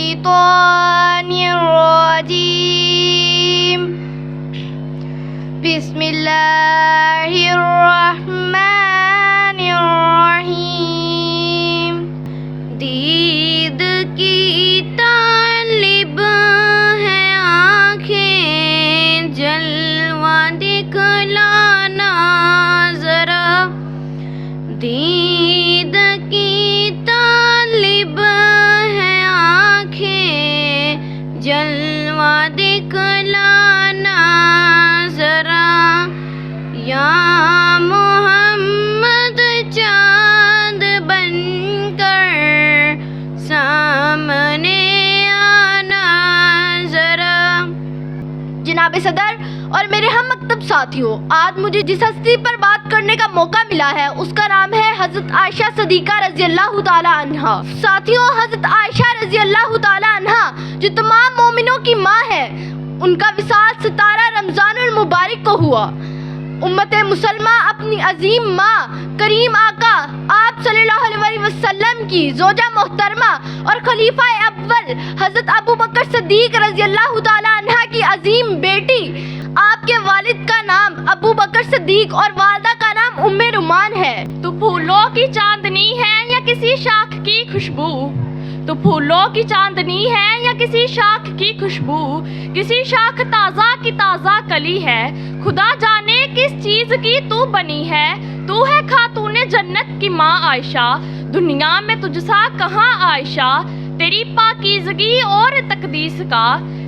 syaitonir rajim. Bismillahirrahmanirrahim. दीद की तालिब है आँखें, जलवा दिखलाना जरा। दीद की तालिब है आँखें, जलवा दिखलाना जरा। या मोहम्मद चाँद बनकर सामने आना जरा। जनाब सदर और मेरे हम मकतब साथियों, आज मुझे जिस हस्ती पर बात करने का मौका मिला है उसका नाम है हज़रत आयशा सिद्दीक़ा रज़ी अल्लाह ताला अन्हा। साथियों, हज़रत आयशा रज़ी अल्लाह ताला अन्हा जो तमाम मोमिनों की माँ है, उनका विसाल 17 रमज़ानुल मुबारक को हुआ। उम्मत मुसलमा अपनी अजीम माँ करीम आका आप सल्लल्लाहु अलैहि वसल्लम की ज़ौजा मोहतरमा और खलीफा अव्वल हज़रत अबू बकर सिद्दीक़ रज़ी अल्लाह ताला अन्हा की अजीम बेटी, आपके वालिद का नाम अबू बकर सिद्दीक़ और वालदा का नाम उम्मे रुमान है। तू फूलों की चांदनी है या किसी शाख की खुशबू, तो फूलों की चांदनी है या किसी शाख की खुशबू। किसी शाख ताज़ा की ताज़ा कली है, खुदा जाने किस चीज़ की तू बनी है। तू है खातूने जन्नत की माँ आयशा, दुनिया में तुझसा कहाँ आयशा। तेरी पाकीज़गी और तकदीस का,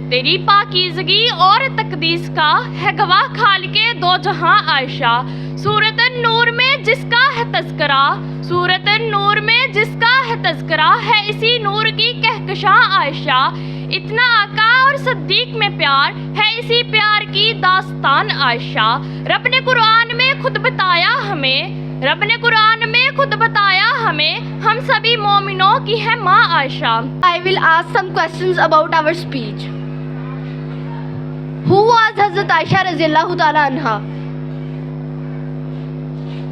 तेरी पाकीज़गी और तकदीस का है गवाह खालिके दो जहां आयशा। सूरत नूर में जिसका है तज़किरा, सूरत नूर में जिसका है तज़किरा, है इसी नूर की कहकशां आयशा। इतना आका और सिद्दीक में प्यार है, इसी प्यार की दास्तान आयशा। रब ने कुरान में खुद बताया हमें, रब ने कुरान में खुद बताया हमें, हम सभी मोमिनों की है माँ Ayesha. I will ask some questions about our speech. Who was Hazrat Aisha रज़ियल्लाहु ताला अन्हा?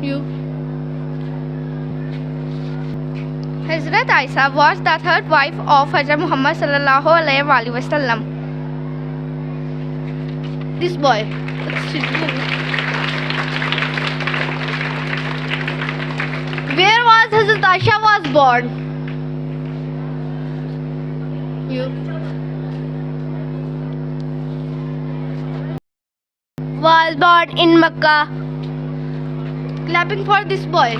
You. Hazrat Aisha was the third wife of Hazrat Muhammad sallallahu alaihi wasallam. This boy. Where was Hazrat Aisha was born? You. Was born in Makkah. Clapping for this boy.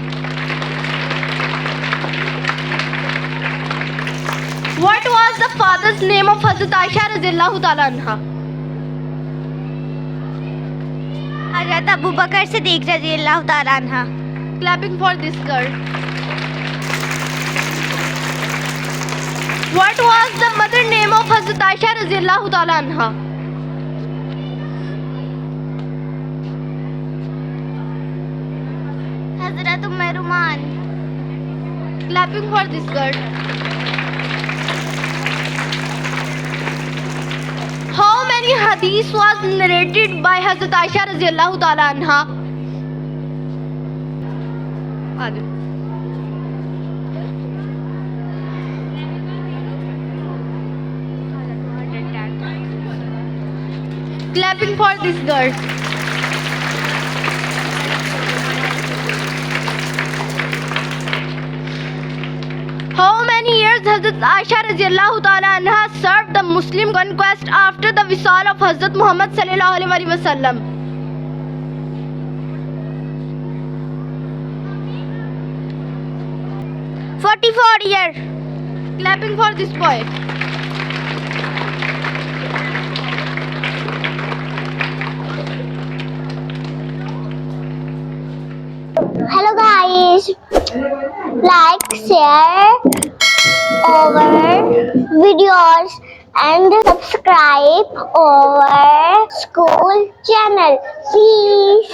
What was the father's name of Hazrat Aisha रज़ियल्लाहु ताला अन्हा? Hazrat Abu Bakr Siddiq radiyallahu ta'ala anha. Clapping for this girl. What was the mother name of Hazrat Aisha रज़ियल्लाहु ताला अन्हा? Hazrat Umme Ruman. Clapping for this girl. How many hadith was narrated by Hazrat Aisha रज़ियल्लाहु ताला अन्हा? Clapping for this girl. How many years Hazrat Aisha रज़ियल्लाहु ताला अन्हा served the Muslim conquest after the Wisal of Hazrat Muhammad sallallahu alaihi wasallam? For 44 years. Clapping for this boy. Hello guys, like, share our videos and subscribe our school channel, please.